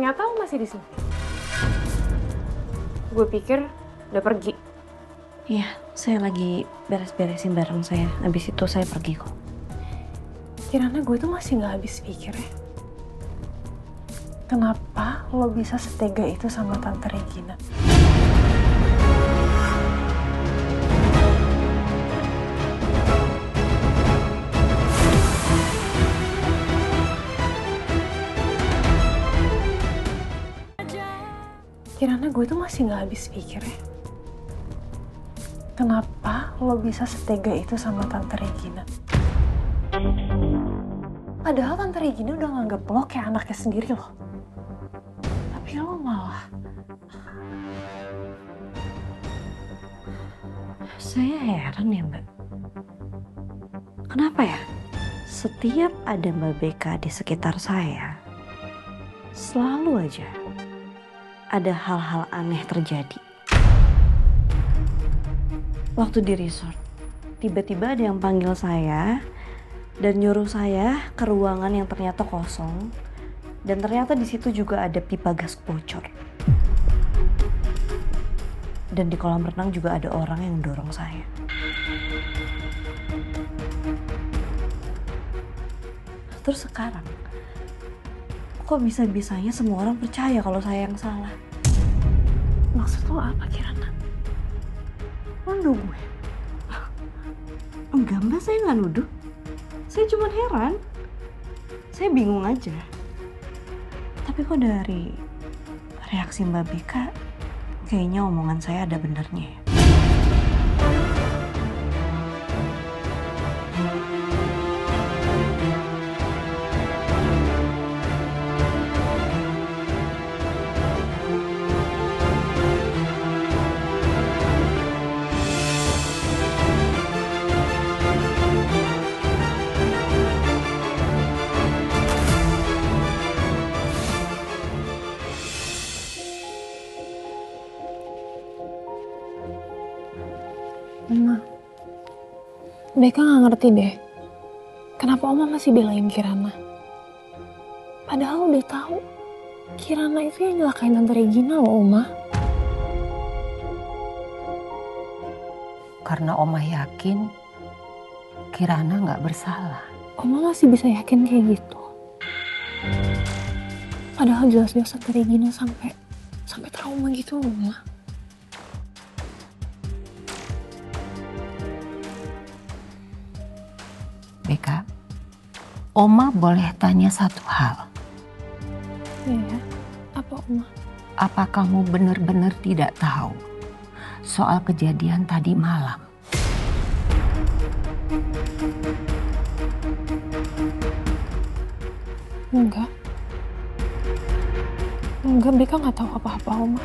Ternyata lo masih di sini. Gue pikir udah pergi. Iya, saya lagi beres-beresin barang saya. Habis itu saya pergi kok. Kirana gue tuh masih nggak habis pikir ya. Kenapa lo bisa setega itu sama Tante Regina? Kirana gue tuh masih nggak habis pikir ya. Kenapa lo bisa setega itu sama Tante Regina? Padahal Tante Regina udah nganggep lo kayak anaknya sendiri loh. Tapi lo malah... Saya heran ya Mbak. Kenapa ya? Setiap ada Mbak Beka di sekitar saya, selalu aja ada hal-hal aneh terjadi. Waktu di resort, tiba-tiba ada yang panggil saya dan nyuruh saya ke ruangan yang ternyata kosong, dan ternyata di situ juga ada pipa gas bocor. Dan di kolam renang juga ada orang yang dorong saya. Terus sekarang, kok bisa-bisanya semua orang percaya kalau saya yang salah? Maksud lo apa, Kirana? Lo nuduh gue? Enggak Mbak, saya nggak nuduh. Saya cuma heran. Saya bingung aja. Tapi kok dari reaksi Mbak Beka, kayaknya omongan saya ada benernya ya. Oma, Beka nggak ngerti deh. Kenapa Oma masih belain Kirana? Padahal udah tahu Kirana itu yang nyelakain Tante Regina loh, Oma. Karena Oma yakin Kirana nggak bersalah. Oma masih bisa yakin kayak gitu. Padahal jelas-jelas Tante Regina sampai trauma gitu loh, Oma. Beka, Oma boleh tanya satu hal. Iya, apa Oma? Apa kamu benar-benar tidak tahu soal kejadian tadi malam? Enggak, Beka nggak tahu apa-apa, Oma.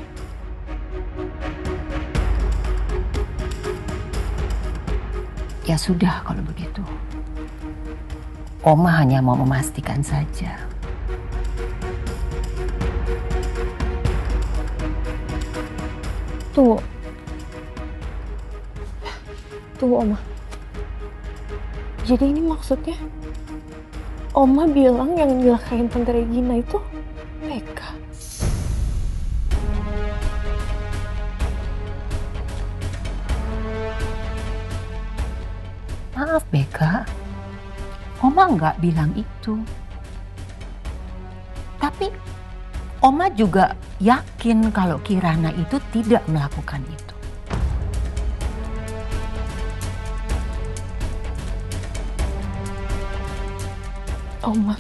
Ya sudah kalau begitu. Oma hanya mau memastikan saja. Tunggu, Oma. Jadi ini maksudnya Oma bilang yang nyelakain Tante Regina itu Beka. Maaf Beka, Oma nggak bilang itu. Tapi Oma juga yakin kalau Kirana itu tidak melakukan itu. Oma,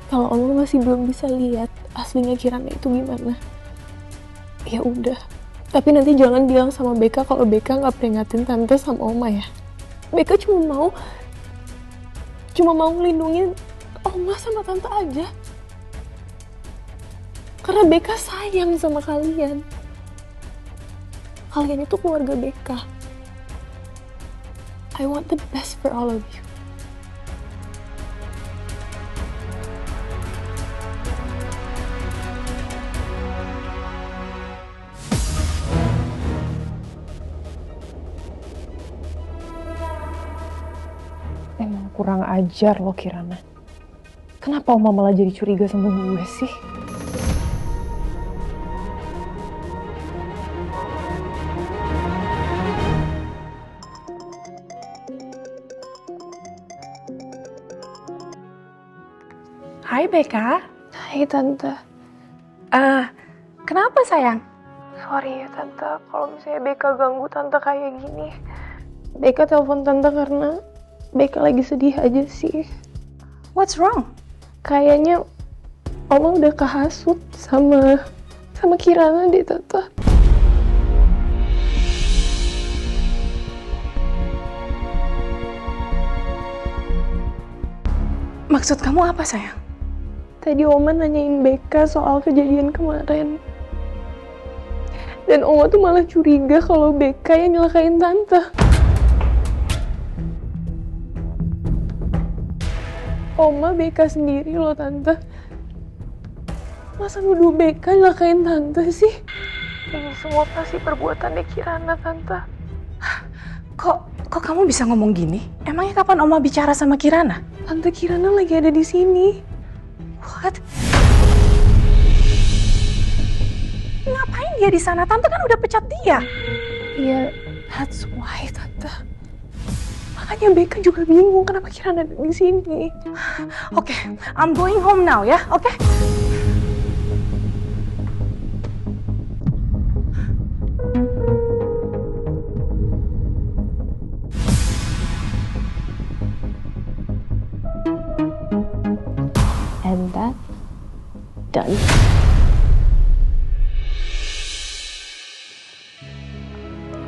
kalau Oma masih belum bisa lihat aslinya Kirana itu gimana, ya udah. Tapi nanti jangan bilang sama Beka kalau Beka nggak peringatin Tante sama Oma ya. Beka cuma mau ngelindungin Oma sama Tante aja. Karena Beka sayang sama kalian. Kalian itu keluarga Beka. I want the best for all of you. Emang kurang ajar lo Kirana. Kenapa Oma malah jadi curiga sama gue sih? Hai Beka. Hai Tante. Kenapa sayang? Sorry ya Tante, kalau misalnya Beka ganggu Tante kayak gini. Beka telepon Tante karena Beka lagi sedih aja sih. What's wrong? Kayaknya Oma udah kehasut sama Kirana deh Tante. Maksud kamu apa sayang? Tadi Oma nanyain Beka soal kejadian kemarin. Dan Oma tuh malah curiga kalau Beka yang nyelakain Tante. Oma Beka sendiri loh Tante. Masa nuduh Beka nyelakain Tante sih? Ini semua pasti perbuatannya Kirana Tante. Kok kamu bisa ngomong gini? Emangnya kapan Oma bicara sama Kirana? Tante Kirana lagi ada di sini. What? Ngapain dia di sana? Tante kan udah pecat dia. Iya, that's why Tante. Makanya Beka juga bingung kenapa Kirana ada di sini. Oke, I'm going home now ya, oke? And that done.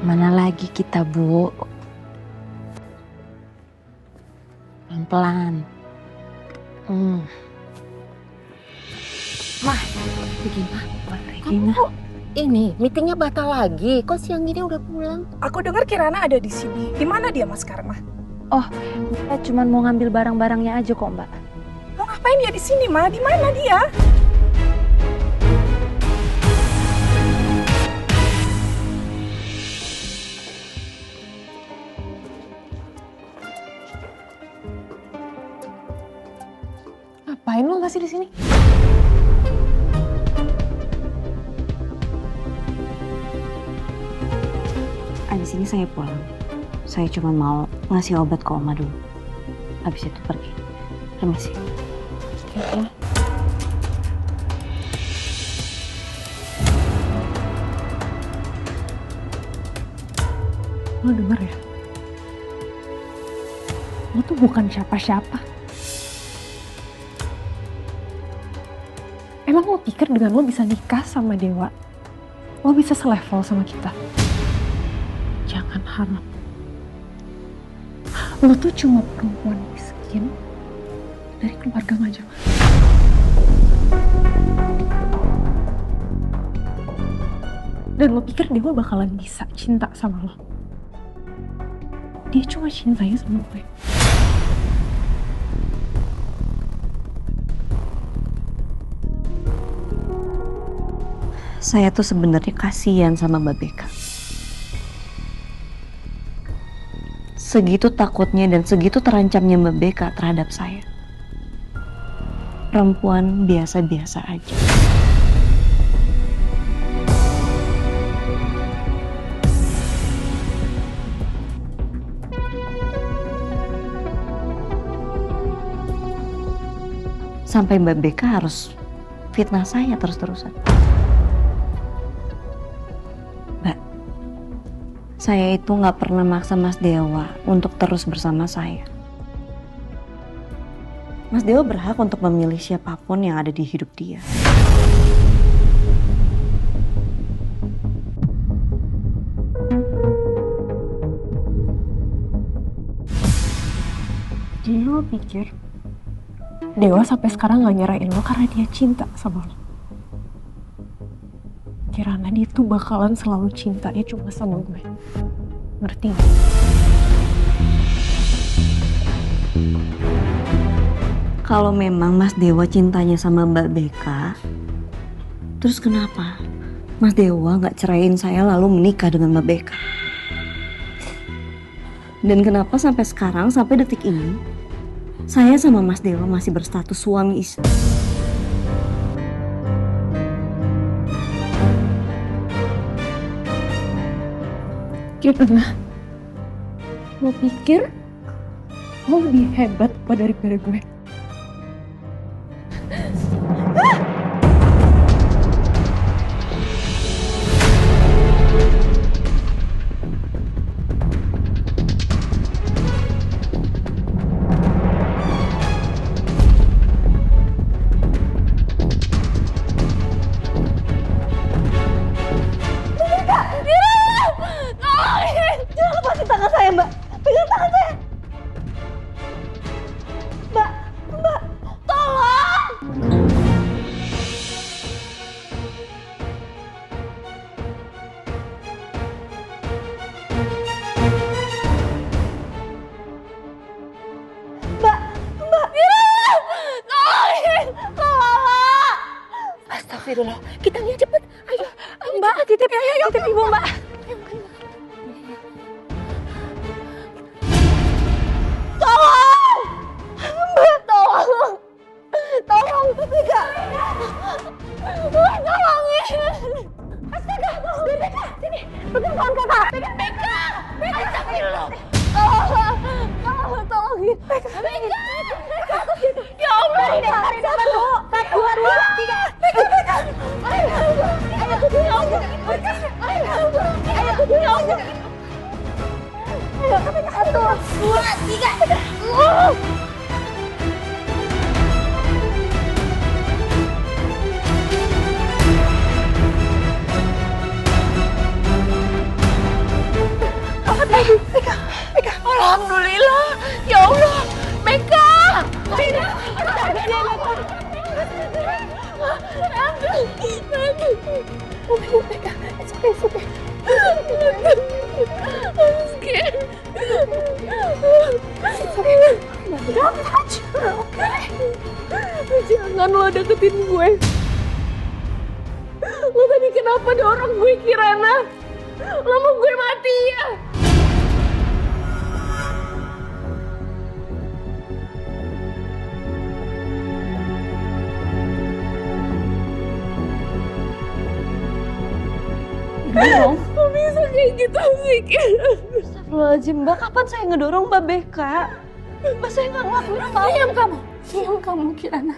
Mana lagi kita, Bu? Pelan-pelan. Mah, Regina. Kamu kok ini meetingnya batal lagi? Kok siang ini udah pulang? Aku dengar Kirana ada di sini. Di mana dia Mas sekarang, Mah? Kita cuma mau ngambil barang-barangnya aja kok, Mbak. Mau ngapain dia di sini, Mah? Di mana dia? Ngapain lo masih di sini? Abis ini saya pulang. Saya cuma mau ngasih obat ke Oma dulu. Habis itu pergi. Permisi. Oke. Lo denger ya? Lo tuh bukan siapa-siapa. Emang lo pikir dengan lo bisa nikah sama Dewa, lo bisa selevel sama kita? Jangan harap. Lo tuh cuma perempuan miskin dari keluarga Majalah. Dan lo pikir Dewa bakalan bisa cinta sama lo? Dia cuma cintanya sama gue. Saya tuh sebenarnya kasihan sama Mbak Beka. Segitu takutnya dan segitu terancamnya Mbak Beka terhadap saya. Perempuan biasa-biasa aja. Sampai Mbak Beka harus fitnah saya terus-terusan. Mbak, saya itu nggak pernah maksa Mas Dewa untuk terus bersama saya. Mas Dewa berhak untuk memilih siapapun yang ada di hidup dia. Jadi lo pikir Dewa sampai sekarang gak nyerahin lo karena dia cinta sama lo? Kirana dia tuh bakalan selalu cintanya cuma sama gue. Ngerti gak? Kalau memang Mas Dewa cintanya sama Mbak Beka, terus kenapa Mas Dewa nggak ceraiin saya lalu menikah dengan Mbak Beka? Dan kenapa sampai sekarang, sampai detik ini, Saya sama Mas Dewa masih berstatus suami istri. Kirana, lo pikir lo lebih hebat apa daripada gue? Jangan lepasin tangan saya, Mbak. Pegang tangan saya. Mbak, tolong. Astagfirullah. Kita lihat cepet. Ayo, Mbak, titip ibu, Mbak. Tolong, Beka. Beka, sini. Pegang tangan kakak. Pegang Beka. Astagfirullah. Tolongin. Beka. Ya Allah. Hari dapat bu. 1, 2, 3. Beka. Ayo. Ya Allah. Ayo. Ya Allah. Ayo, 1, 2, 3. Beka. Alhamdulillah. Ya Allah. Beka. Beka. It's okay. I'm scared. Don't touch her, okay? Jangan lo deketin gue. Lo tadi kenapa dorong gue, Kirana? Lo mau gue mati ya? Kok bisa kayak gitu sih, Kirana? Astagfirullahaladzim, Mbak. Kapan saya ngedorong Mbak Beka? Mbak, saya nggak ngelakuin apa-apa. Diam kamu, Kirana.